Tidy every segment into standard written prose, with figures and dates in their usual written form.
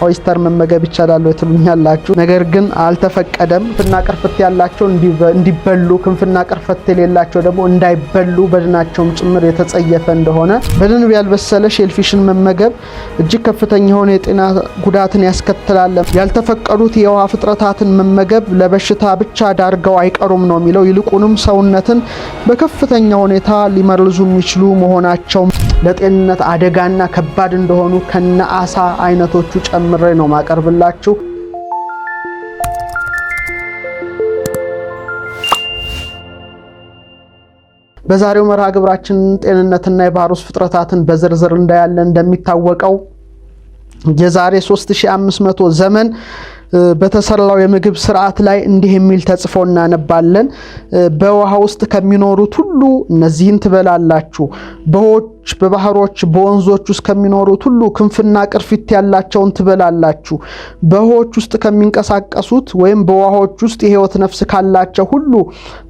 ኦይስተር መመገብ ይቻላል ትሉኛላችሁ። ነገር ግን አልተፈቀደም። ክንፍና ቅርፍት ያላቸው እንዲበሉ፣ ክንፍና ቅርፍት የሌላቸው ደግሞ እንዳይበሉ በድናቸውም ጭምር የተጸየፈ እንደሆነ በደንብ ያልበሰለ ሼልፊሽን መመገብ እጅግ ከፍተኛ የሆነ የጤና ጉዳትን ያስከትላል። ያልተፈቀዱት የውሃ ፍጥረታትን መመገብ ለበሽታ ብቻ ዳርገው አይቀሩም ነው የሚለው። ይልቁንም ሰውነትን በከፍተኛ ሁኔታ ሊመርዙ የሚችሉ መሆናቸው ለጤንነት አደጋና ከባድ እንደሆኑ ከነ አሳ አይነቶቹ ጨምሬ ነው ማቀርብላችሁ። በዛሬው መርሃ ግብራችን ጤንነትና የባህር ውስጥ ፍጥረታትን በዝርዝር እንዳያለን እንደሚታወቀው የዛሬ 3500 ዘመን በተሰራው የምግብ ስርዓት ላይ እንዲህ የሚል ተጽፎ እናነባለን። በውሃ ውስጥ ከሚኖሩት ሁሉ እነዚህን ትበላላችሁ። በውሆች፣ በባህሮች፣ በወንዞች ውስጥ ከሚኖሩት ሁሉ ክንፍና ቅርፊት ያላቸውን ትበላላችሁ። በውሆች ውስጥ ከሚንቀሳቀሱት ወይም በውሆች ውስጥ የህይወት ነፍስ ካላቸው ሁሉ፣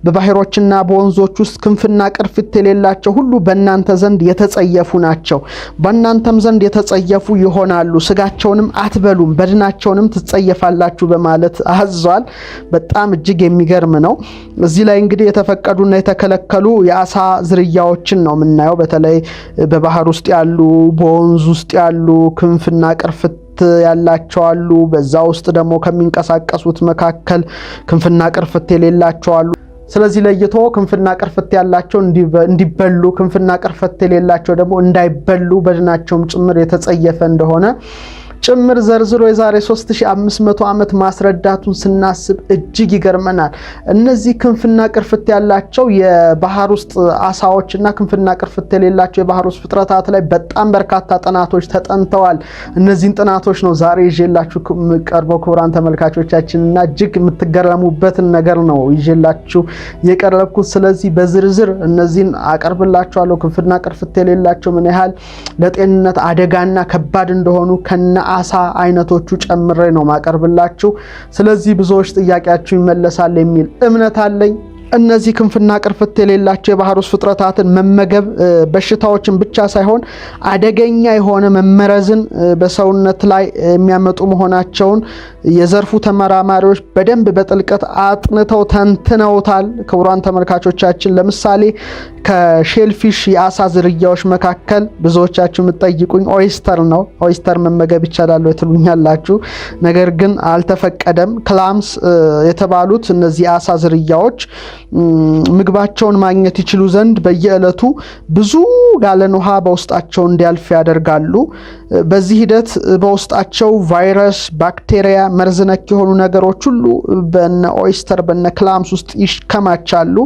በባህሮችና በወንዞች ውስጥ ክንፍና ቅርፊት የሌላቸው ሁሉ በእናንተ ዘንድ የተጸየፉ ናቸው። በእናንተም ዘንድ የተጸየፉ ይሆናሉ። ስጋቸውንም አትበሉም፣ በድናቸውንም ትጸየፋላችሁ በማለት አዟል። በጣም እጅግ የሚገርም ነው። እዚህ ላይ እንግዲህ የተፈቀዱና የተከለከሉ የአሳ ዝርያዎችን ነው የምናየው። በተለይ በባህር ውስጥ ያሉ፣ በወንዝ ውስጥ ያሉ ክንፍና ቅርፍት ያላቸው አሉ። በዛ ውስጥ ደግሞ ከሚንቀሳቀሱት መካከል ክንፍና ቅርፍት የሌላቸው አሉ። ስለዚህ ለይቶ ክንፍና ቅርፍት ያላቸው እንዲበሉ፣ ክንፍና ቅርፍት የሌላቸው ደግሞ እንዳይበሉ በድናቸውም ጭምር የተጸየፈ እንደሆነ ጭምር ዘርዝሮ የዛሬ 3500 ዓመት ማስረዳቱን ስናስብ እጅግ ይገርመናል። እነዚህ ክንፍና ቅርፍት ያላቸው የባህር ውስጥ አሳዎችና ክንፍና ቅርፍት የሌላቸው የባህር ውስጥ ፍጥረታት ላይ በጣም በርካታ ጥናቶች ተጠንተዋል። እነዚህን ጥናቶች ነው ዛሬ ይዤላችሁ ቀርበው ክቡራን ተመልካቾቻችንና እጅግ የምትገረሙበትን ነገር ነው ይዤላችሁ የቀረብኩት። ስለዚህ በዝርዝር እነዚህን አቀርብላችኋለሁ። ክንፍና ቅርፍት የሌላቸው ምን ያህል ለጤንነት አደጋና ከባድ እንደሆኑ ከነ አሳ አይነቶቹ ጨምሬ ነው ማቀርብላችሁ። ስለዚህ ብዙዎች ጥያቄያችሁ ይመለሳል የሚል እምነት አለኝ። እነዚህ ክንፍና ቅርፍት የሌላቸው የባህር ውስጥ ፍጥረታትን መመገብ በሽታዎችን ብቻ ሳይሆን አደገኛ የሆነ መመረዝን በሰውነት ላይ የሚያመጡ መሆናቸውን የዘርፉ ተመራማሪዎች በደንብ በጥልቀት አጥንተው ተንትነውታል። ክቡራን ተመልካቾቻችን ለምሳሌ ከሼልፊሽ የአሳ ዝርያዎች መካከል ብዙዎቻችሁ የምትጠይቁኝ ኦይስተር ነው። ኦይስተር መመገብ ይቻላል ትሉኛላችሁ። ነገር ግን አልተፈቀደም። ክላምስ የተባሉት እነዚህ የአሳ ዝርያዎች ምግባቸውን ማግኘት ይችሉ ዘንድ በየዕለቱ ብዙ ጋለን ውሃ በውስጣቸው እንዲያልፍ ያደርጋሉ። በዚህ ሂደት በውስጣቸው ቫይረስ፣ ባክቴሪያ፣ መርዝ ነክ የሆኑ ነገሮች ሁሉ በነ ኦይስተር በነ ክላምስ ውስጥ ይከማቻሉ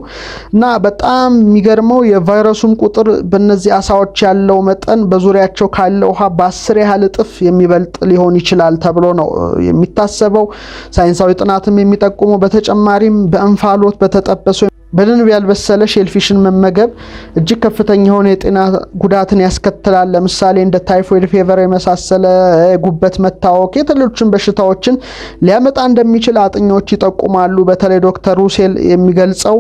እና በጣም የሚገርመው የቫይረሱም ቁጥር በእነዚህ አሳዎች ያለው መጠን በዙሪያቸው ካለው ውሃ በ10 ያህል እጥፍ የሚበልጥ ሊሆን ይችላል ተብሎ ነው የሚታሰበው። ሳይንሳዊ ጥናትም የሚጠቁመው በተጨማሪም በእንፋሎት በተጠበሰው በደንብ ያልበሰለ ሼልፊሽን መመገብ እጅግ ከፍተኛ የሆነ የጤና ጉዳትን ያስከትላል። ለምሳሌ እንደ ታይፎይድ ፌቨር የመሳሰለ ጉበት መታወክ፣ የተለያዩ በሽታዎችን ሊያመጣ እንደሚችል አጥኚዎች ይጠቁማሉ። በተለይ ዶክተር ሩሴል የሚገልጸው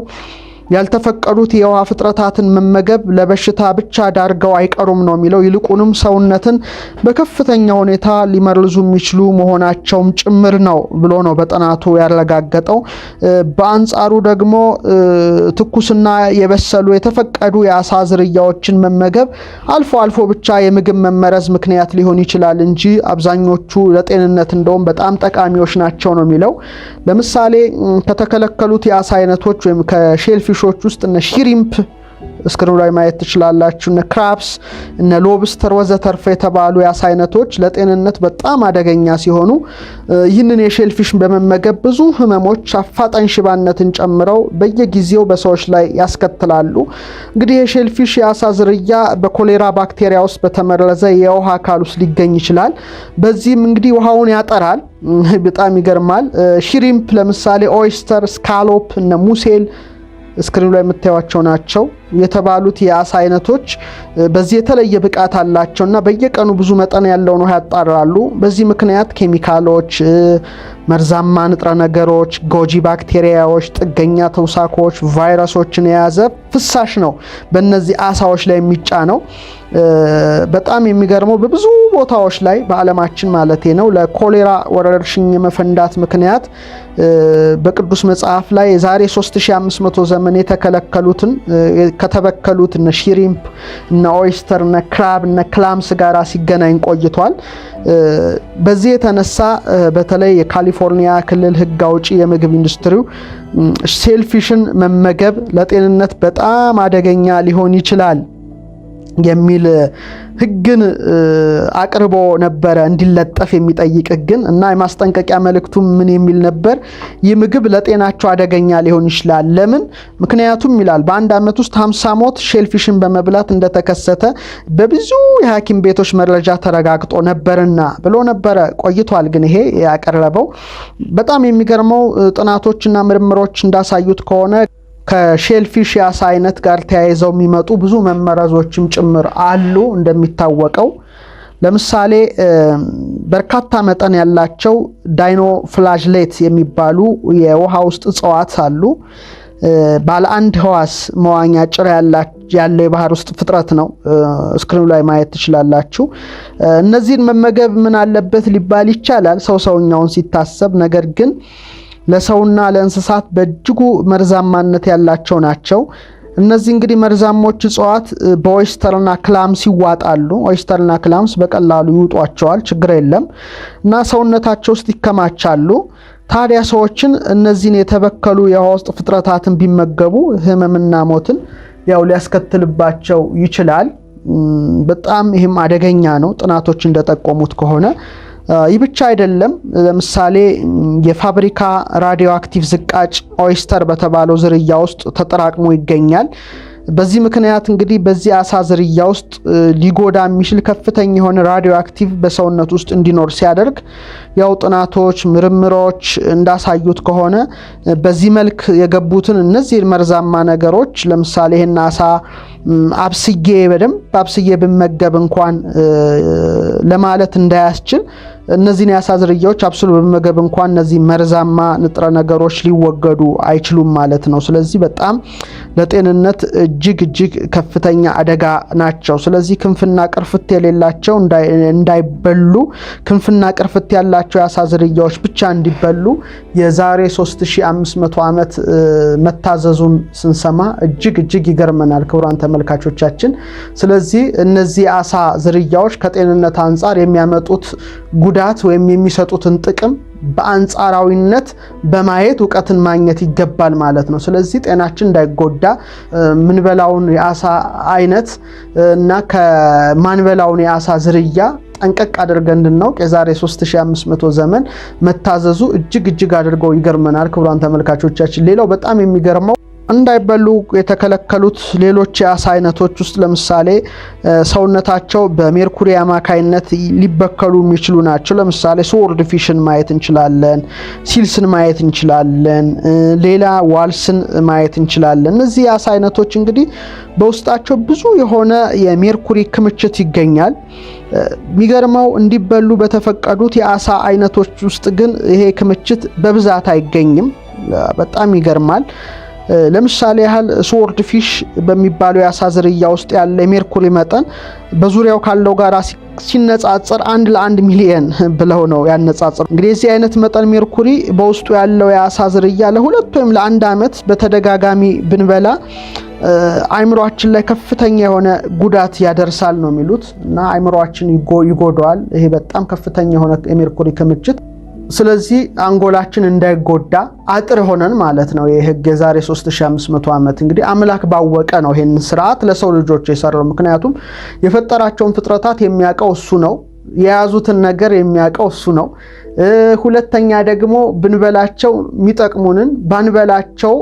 ያልተፈቀዱት የውሃ ፍጥረታትን መመገብ ለበሽታ ብቻ ዳርገው አይቀሩም ነው የሚለው። ይልቁንም ሰውነትን በከፍተኛ ሁኔታ ሊመርዙ የሚችሉ መሆናቸውም ጭምር ነው ብሎ ነው በጥናቱ ያረጋገጠው። በአንጻሩ ደግሞ ትኩስና የበሰሉ የተፈቀዱ የአሳ ዝርያዎችን መመገብ አልፎ አልፎ ብቻ የምግብ መመረዝ ምክንያት ሊሆን ይችላል እንጂ አብዛኞቹ ለጤንነት እንደውም በጣም ጠቃሚዎች ናቸው ነው የሚለው። ለምሳሌ ከተከለከሉት የአሳ አይነቶች ወይም ከሼልፊሽ ውስጥ እነ ሽሪምፕ እስክሪኑ ላይ ማየት ትችላላችሁ፣ እነ ክራፕስ፣ እነ ሎብስተር ወዘተርፈ የተባሉ የአሳ አይነቶች ለጤንነት በጣም አደገኛ ሲሆኑ ይህንን የሼልፊሽ በመመገብ ብዙ ህመሞች፣ አፋጣኝ ሽባነትን ጨምረው በየጊዜው በሰዎች ላይ ያስከትላሉ። እንግዲህ የሼልፊሽ የአሳ ዝርያ በኮሌራ ባክቴሪያ ውስጥ በተመረዘ የውሃ አካል ውስጥ ሊገኝ ይችላል። በዚህም እንግዲህ ውሃውን ያጠራል። በጣም ይገርማል። ሽሪምፕ ለምሳሌ ኦይስተር፣ ስካሎፕ፣ እነ ሙሴል እስክሪኑ ላይ የምታዩቸው ናቸው የተባሉት የአሳ አይነቶች በዚህ የተለየ ብቃት አላቸውና በየቀኑ ብዙ መጠን ያለውን ውሃ ያጣራሉ። በዚህ ምክንያት ኬሚካሎች፣ መርዛማ ንጥረ ነገሮች፣ ጎጂ ባክቴሪያዎች፣ ጥገኛ ተውሳኮች፣ ቫይረሶችን የያዘ ፍሳሽ ነው በእነዚህ አሳዎች ላይ የሚጫነው። በጣም የሚገርመው በብዙ ቦታዎች ላይ በዓለማችን ማለቴ ነው ለኮሌራ ወረርሽኝ መፈንዳት ምክንያት በቅዱስ መጽሐፍ ላይ የዛሬ 3500 ዘመን ከተበከሉት እነ ሽሪምፕ እነ ኦይስተር እነ ክራብ እነ ክላምስ ጋራ ሲገናኝ ቆይቷል። በዚህ የተነሳ በተለይ የካሊፎርኒያ ክልል ሕግ አውጪ የምግብ ኢንዱስትሪው ሴልፊሽን መመገብ ለጤንነት በጣም አደገኛ ሊሆን ይችላል የሚል ሕግን አቅርቦ ነበረ እንዲለጠፍ የሚጠይቅ ሕግን እና የማስጠንቀቂያ መልእክቱ ምን የሚል ነበር? ይህ ምግብ ለጤናቸው አደገኛ ሊሆን ይችላል። ለምን? ምክንያቱም ይላል በአንድ ዓመት ውስጥ 50 ሞት ሼልፊሽን በመብላት እንደተከሰተ በብዙ የሐኪም ቤቶች መረጃ ተረጋግጦ ነበርና ብሎ ነበረ ቆይቷል። ግን ይሄ ያቀረበው በጣም የሚገርመው ጥናቶችና ምርምሮች እንዳሳዩት ከሆነ ከሼልፊሽ የአሳ አይነት ጋር ተያይዘው የሚመጡ ብዙ መመረዞችም ጭምር አሉ። እንደሚታወቀው ለምሳሌ በርካታ መጠን ያላቸው ዳይኖፍላጅሌት የሚባሉ የውሃ ውስጥ እጽዋት አሉ። ባለ አንድ ህዋስ መዋኛ ጭራ ያለው የባህር ውስጥ ፍጥረት ነው። ስክሪኑ ላይ ማየት ትችላላችሁ። እነዚህን መመገብ ምን አለበት ሊባል ይቻላል ሰውኛውን ሲታሰብ፣ ነገር ግን ለሰውና ለእንስሳት በእጅጉ መርዛማነት ያላቸው ናቸው። እነዚህ እንግዲህ መርዛሞች እጽዋት በኦይስተርና ክላምስ ይዋጣሉ። ኦይስተርና ክላምስ በቀላሉ ይውጧቸዋል፣ ችግር የለም እና ሰውነታቸው ውስጥ ይከማቻሉ። ታዲያ ሰዎችን እነዚህን የተበከሉ የውሃ ውስጥ ፍጥረታትን ቢመገቡ ህመምና ሞትን ያው ሊያስከትልባቸው ይችላል። በጣም ይህም አደገኛ ነው ጥናቶች እንደጠቆሙት ከሆነ። ይህ ብቻ አይደለም። ለምሳሌ የፋብሪካ ራዲዮ አክቲቭ ዝቃጭ ኦይስተር በተባለው ዝርያ ውስጥ ተጠራቅሞ ይገኛል። በዚህ ምክንያት እንግዲህ በዚህ አሳ ዝርያ ውስጥ ሊጎዳ የሚችል ከፍተኛ የሆነ ራዲዮ አክቲቭ በሰውነት ውስጥ እንዲኖር ሲያደርግ ያው ጥናቶች ምርምሮች እንዳሳዩት ከሆነ በዚህ መልክ የገቡትን እነዚህ መርዛማ ነገሮች ለምሳሌ ይሄን አሳ በደንብ አብስዬ ብመገብ እንኳን ለማለት እንዳያስችል እነዚህን የአሳ ዝርያዎች አብስሎ በመመገብ እንኳን እነዚህ መርዛማ ንጥረ ነገሮች ሊወገዱ አይችሉም ማለት ነው። ስለዚህ በጣም ለጤንነት እጅግ ከፍተኛ አደጋ ናቸው። ስለዚህ ክንፍና ቅርፍት የሌላቸው እንዳይበሉ፣ ክንፍና ቅርፍት ያላቸው የአሳ ዝርያዎች ብቻ እንዲበሉ የዛሬ 3500 ዓመት መታዘዙን ስንሰማ እጅግ ይገርመናል ክቡራን ተመልካቾቻችን። ስለዚህ እነዚህ የአሳ ዝርያዎች ከጤንነት አንጻር የሚያመጡት ጉዳት ወይም የሚሰጡትን ጥቅም በአንጻራዊነት በማየት ዕውቀትን ማግኘት ይገባል ማለት ነው። ስለዚህ ጤናችን እንዳይጎዳ ምንበላውን የአሳ አይነት እና ከማንበላውን የአሳ ዝርያ ጠንቀቅ አድርገን እንድናውቅ የዛሬ 3500 ዘመን መታዘዙ እጅግ አድርገው ይገርመናል ክቡራን ተመልካቾቻችን። ሌላው በጣም የሚገርመው እንዳይበሉ የተከለከሉት ሌሎች የአሳ አይነቶች ውስጥ ለምሳሌ ሰውነታቸው በሜርኩሪ አማካይነት ሊበከሉ የሚችሉ ናቸው። ለምሳሌ ስዎርድ ፊሽን ማየት እንችላለን፣ ሲልስን ማየት እንችላለን፣ ሌላ ዋልስን ማየት እንችላለን። እነዚህ የአሳ አይነቶች እንግዲህ በውስጣቸው ብዙ የሆነ የሜርኩሪ ክምችት ይገኛል። የሚገርመው እንዲበሉ በተፈቀዱት የአሳ አይነቶች ውስጥ ግን ይሄ ክምችት በብዛት አይገኝም። በጣም ይገርማል። ለምሳሌ ያህል ስዎርድ ፊሽ በሚባለው የአሳ ዝርያ ውስጥ ያለ የሜርኩሪ መጠን በዙሪያው ካለው ጋር ሲነጻጸር 1 ለ1 ሚሊየን ብለው ነው ያነጻጸሩ። እንግዲህ የዚህ አይነት መጠን ሜርኩሪ በውስጡ ያለው የአሳ ዝርያ ለሁለት ወይም ለአንድ ዓመት በተደጋጋሚ ብንበላ አይምሮአችን ላይ ከፍተኛ የሆነ ጉዳት ያደርሳል ነው የሚሉት እና አይምሮአችን ይጎዳዋል። ይሄ በጣም ከፍተኛ የሆነ የሜርኩሪ ክምችት። ስለዚህ አንጎላችን እንዳይጎዳ አጥር ሆነን ማለት ነው። የህግ የዛሬ 3500 ዓመት እንግዲህ አምላክ ባወቀ ነው ይሄን ስርዓት ለሰው ልጆች የሰራው። ምክንያቱም የፈጠራቸውን ፍጥረታት የሚያውቀው እሱ ነው። የያዙትን ነገር የሚያውቀው እሱ ነው። ሁለተኛ ደግሞ ብንበላቸው የሚጠቅሙንን ባንበላቸው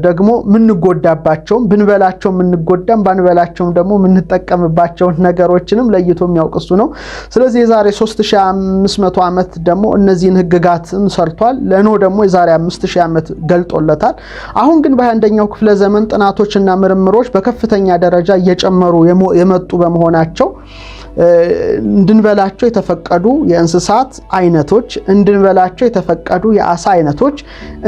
ደግሞ ምንጎዳባቸውም ብንበላቸው ምንጎዳም ባንበላቸውም ደግሞ ምንጠቀምባቸውን ነገሮችንም ለይቶ የሚያውቅ እሱ ነው። ስለዚህ የዛሬ 3500 ዓመት ደግሞ እነዚህን ህግጋትን ሰርቷል። ለኖህ ደግሞ የዛሬ 5000 ዓመት ገልጦለታል። አሁን ግን በ21ኛው ክፍለ ዘመን ጥናቶችና ምርምሮች በከፍተኛ ደረጃ እየጨመሩ የመጡ በመሆናቸው እንድንበላቸው የተፈቀዱ የእንስሳት አይነቶች፣ እንድንበላቸው የተፈቀዱ የአሳ አይነቶች፣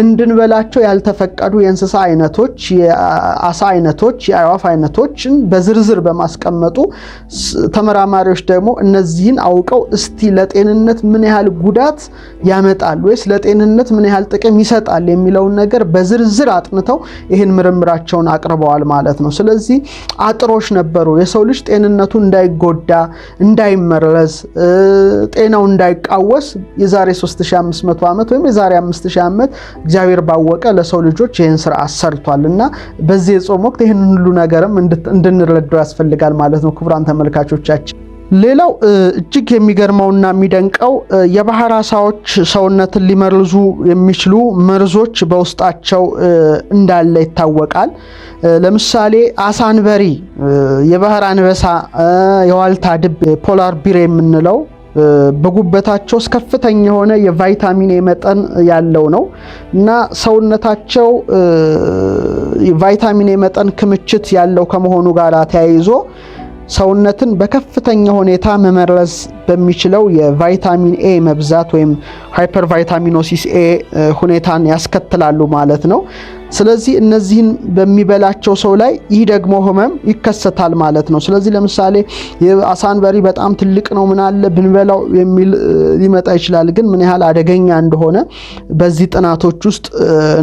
እንድንበላቸው ያልተፈቀዱ የእንስሳ አይነቶች፣ የአሳ አይነቶች፣ የአዕዋፍ አይነቶችን በዝርዝር በማስቀመጡ ተመራማሪዎች ደግሞ እነዚህን አውቀው እስቲ ለጤንነት ምን ያህል ጉዳት ያመጣል ወይስ ለጤንነት ምን ያህል ጥቅም ይሰጣል የሚለውን ነገር በዝርዝር አጥንተው ይህን ምርምራቸውን አቅርበዋል ማለት ነው። ስለዚህ አጥሮች ነበሩ። የሰው ልጅ ጤንነቱ እንዳይጎዳ፣ እንዳይመረዝ፣ ጤናው እንዳይቃወስ የዛሬ 3500 ዓመት ወይም የዛሬ 5000 ዓመት እግዚአብሔር ባወቀ ለሰው ልጆች ይህን ስርዓት ሰርቷልና በዚህ የጾም ወቅት ይህን ሁሉ ነገርም እንድንረዳው ያስፈልጋል ማለት ነው። ክቡራን ተመልካቾቻችን ሌላው እጅግ የሚገርመውና የሚደንቀው የባህር አሳዎች ሰውነትን ሊመርዙ የሚችሉ መርዞች በውስጣቸው እንዳለ ይታወቃል። ለምሳሌ አሳ አንበሪ፣ የባህር አንበሳ፣ የዋልታ ድብ፣ ፖላር ቢር የምንለው በጉበታቸው ከፍተኛ የሆነ የቫይታሚን ኤ መጠን ያለው ነው እና ሰውነታቸው የቫይታሚን ኤ መጠን ክምችት ያለው ከመሆኑ ጋር ተያይዞ ሰውነትን በከፍተኛ ሁኔታ መመረዝ በሚችለው የቫይታሚን ኤ መብዛት ወይም ሃይፐርቫይታሚኖሲስ ኤ ሁኔታን ያስከትላሉ ማለት ነው። ስለዚህ እነዚህን በሚበላቸው ሰው ላይ ይህ ደግሞ ህመም ይከሰታል ማለት ነው። ስለዚህ ለምሳሌ የአሳ አንበሪ በጣም ትልቅ ነው ምን አለ ብንበላው የሚል ሊመጣ ይችላል። ግን ምን ያህል አደገኛ እንደሆነ በዚህ ጥናቶች ውስጥ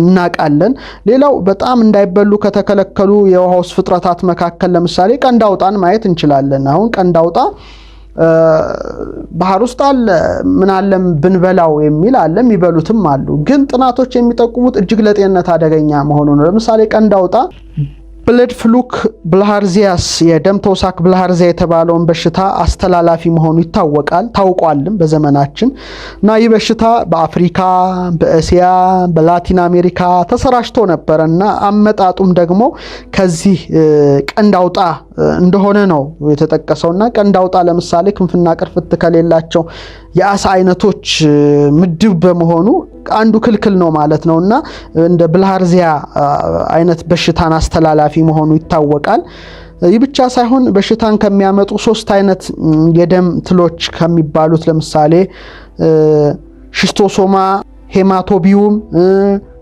እናውቃለን። ሌላው በጣም እንዳይበሉ ከተከለከሉ የውሃ ውስጥ ፍጥረታት መካከል ለምሳሌ ቀንድ አውጣን ማየት እንችላለን። አሁን ቀንድ አውጣ ባህር ውስጥ አለ ምን አለም ብንበላው የሚል አለ፣ የሚበሉትም አሉ። ግን ጥናቶች የሚጠቁሙት እጅግ ለጤንነት አደገኛ መሆኑ ነው። ለምሳሌ ቀንድ አውጣ ብለድ ፍሉክ ብልሃርዚያስ የደም ተውሳክ ብልሃርዚያ የተባለውን በሽታ አስተላላፊ መሆኑ ይታወቃል፣ ታውቋልም በዘመናችን እና ይህ በሽታ በአፍሪካ፣ በእስያ፣ በላቲን አሜሪካ ተሰራጭቶ ነበረና አመጣጡም ደግሞ ከዚህ ቀንድ አውጣ እንደሆነ ነው የተጠቀሰውና ቀንድ አውጣ ለምሳሌ ክንፍና ቅርፍት ከሌላቸው የአሳ አይነቶች ምድብ በመሆኑ አንዱ ክልክል ነው ማለት ነውና እንደ ብልሃርዚያ አይነት በሽታን አስተላላፊ መሆኑ ይታወቃል። ይህ ብቻ ሳይሆን በሽታን ከሚያመጡ 3 አይነት የደም ትሎች ከሚባሉት ለምሳሌ ሽስቶሶማ ሄማቶቢዩም፣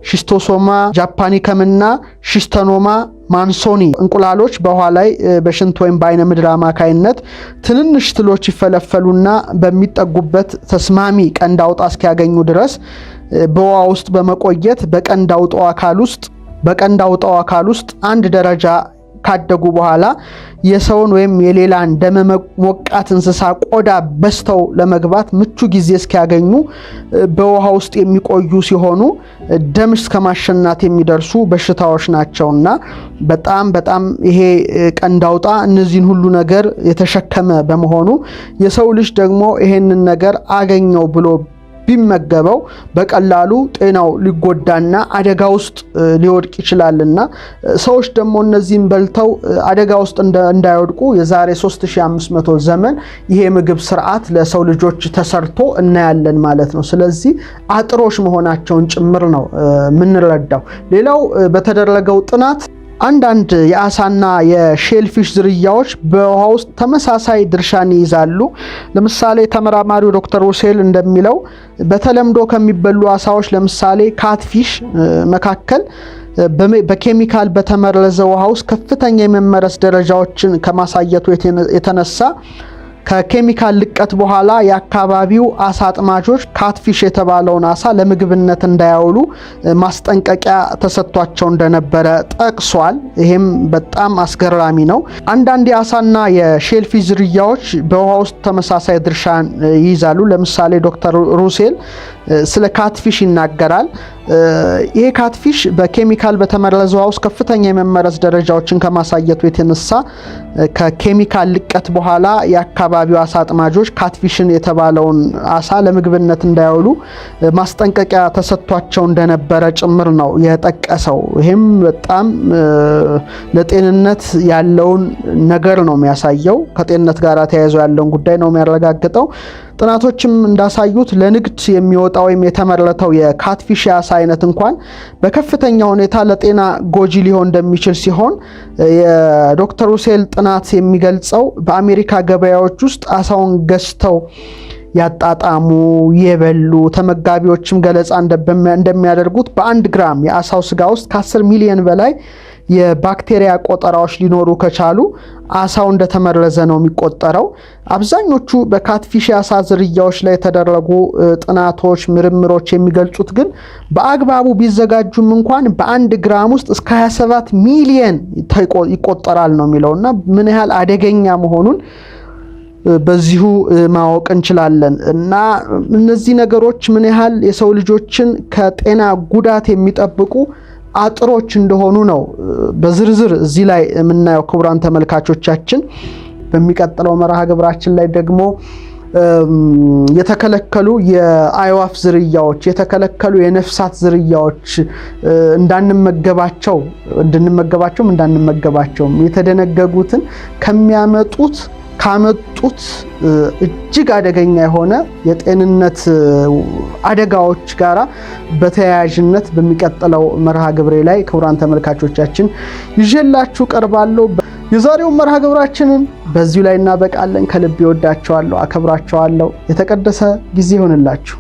ሽስቶሶማ ጃፓኒከም እና ሽስተኖማ ማንሶኒ እንቁላሎች በውሃ ላይ በሽንት ወይም በአይነ ምድር አማካይነት ትንንሽ ትሎች ይፈለፈሉና በሚጠጉበት ተስማሚ ቀንድ አውጣ እስኪያገኙ ድረስ በውሃ ውስጥ በመቆየት በቀንድ አውጣው አካል ውስጥ አንድ ደረጃ ካደጉ በኋላ የሰውን ወይም የሌላን ደመ ሞቃት እንስሳ ቆዳ በስተው ለመግባት ምቹ ጊዜ እስኪያገኙ በውሃ ውስጥ የሚቆዩ ሲሆኑ ደም እስከ ማሸናት የሚደርሱ በሽታዎች ናቸውና በጣም ይሄ ቀንድ አውጣ እነዚህን ሁሉ ነገር የተሸከመ በመሆኑ የሰው ልጅ ደግሞ ይሄንን ነገር አገኘው ብሎ ቢመገበው በቀላሉ ጤናው ሊጎዳና አደጋ ውስጥ ሊወድቅ ይችላልና ሰዎች ደግሞ እነዚህን በልተው አደጋ ውስጥ እንዳይወድቁ የዛሬ 3500 ዘመን ይሄ ምግብ ስርዓት ለሰው ልጆች ተሰርቶ እናያለን ማለት ነው። ስለዚህ አጥሮች መሆናቸውን ጭምር ነው ምንረዳው። ሌላው በተደረገው ጥናት አንዳንድ የአሳና የሼልፊሽ ዝርያዎች በውሃ ውስጥ ተመሳሳይ ድርሻን ይይዛሉ። ለምሳሌ ተመራማሪው ዶክተር ሩሴል እንደሚለው በተለምዶ ከሚበሉ አሳዎች ለምሳሌ ካትፊሽ መካከል በኬሚካል በተመረዘ ውሃ ውስጥ ከፍተኛ የመመረስ ደረጃዎችን ከማሳየቱ የተነሳ ከኬሚካል ልቀት በኋላ የአካባቢው አሳ አጥማጆች ካትፊሽ የተባለውን አሳ ለምግብነት እንዳያውሉ ማስጠንቀቂያ ተሰጥቷቸው እንደነበረ ጠቅሷል። ይሄም በጣም አስገራሚ ነው። አንዳንድ የአሳና የሼልፊሽ ዝርያዎች በውሃ ውስጥ ተመሳሳይ ድርሻን ይይዛሉ። ለምሳሌ ዶክተር ሩሴል ስለ ካትፊሽ ይናገራል። ይሄ ካትፊሽ በኬሚካል በተመረዘ ውሃ ውስጥ ከፍተኛ የመመረዝ ደረጃዎችን ከማሳየቱ የተነሳ ከኬሚካል ልቀት በኋላ የአካባቢው አሳ አጥማጆች ካትፊሽን የተባለውን አሳ ለምግብነት እንዳያውሉ ማስጠንቀቂያ ተሰጥቷቸው እንደነበረ ጭምር ነው የጠቀሰው። ይሄም በጣም ለጤንነት ያለውን ነገር ነው የሚያሳየው። ከጤንነት ጋር ተያይዞ ያለውን ጉዳይ ነው የሚያረጋግጠው። ጥናቶችም እንዳሳዩት ለንግድ የሚወጣው ወይም የተመረተው የካትፊሽ አሳ አይነት እንኳን በከፍተኛ ሁኔታ ለጤና ጎጂ ሊሆን እንደሚችል ሲሆን የዶክተር ሁሴል ጥናት የሚገልጸው በአሜሪካ ገበያዎች ውስጥ አሳውን ገዝተው ያጣጣሙ የበሉ ተመጋቢዎችም ገለጻ እንደሚያደርጉት በ1 ግራም የአሳው ስጋ ውስጥ ከ10 ሚሊዮን በላይ የባክቴሪያ ቆጠራዎች ሊኖሩ ከቻሉ አሳው እንደተመረዘ ነው የሚቆጠረው። አብዛኞቹ በካትፊሽ አሳ ዝርያዎች ላይ የተደረጉ ጥናቶች ምርምሮች የሚገልጹት ግን በአግባቡ ቢዘጋጁም እንኳን በ1 ግራም ውስጥ እስከ 27 ሚሊዮን ይቆጠራል ነው የሚለውና ምን ያህል አደገኛ መሆኑን በዚሁ ማወቅ እንችላለን። እና እነዚህ ነገሮች ምን ያህል የሰው ልጆችን ከጤና ጉዳት የሚጠብቁ አጥሮች እንደሆኑ ነው በዝርዝር እዚህ ላይ የምናየው ክቡራን ተመልካቾቻችን። በሚቀጥለው መርሃ ግብራችን ላይ ደግሞ የተከለከሉ የአይዋፍ ዝርያዎች የተከለከሉ የነፍሳት ዝርያዎች እንድንመገባቸውም እንዳንመገባቸውም የተደነገጉትን ካመጡት እጅግ አደገኛ የሆነ የጤንነት አደጋዎች ጋራ በተያያዥነት በሚቀጥለው መርሃ ግብሬ ላይ ክቡራን ተመልካቾቻችን ይዤላችሁ ቀርባለሁ። የዛሬው መርሃ ግብራችንን በዚሁ ላይ እናበቃለን። ከልብ ይወዳችኋለሁ፣ አከብራችኋለሁ። የተቀደሰ ጊዜ ይሆንላችሁ።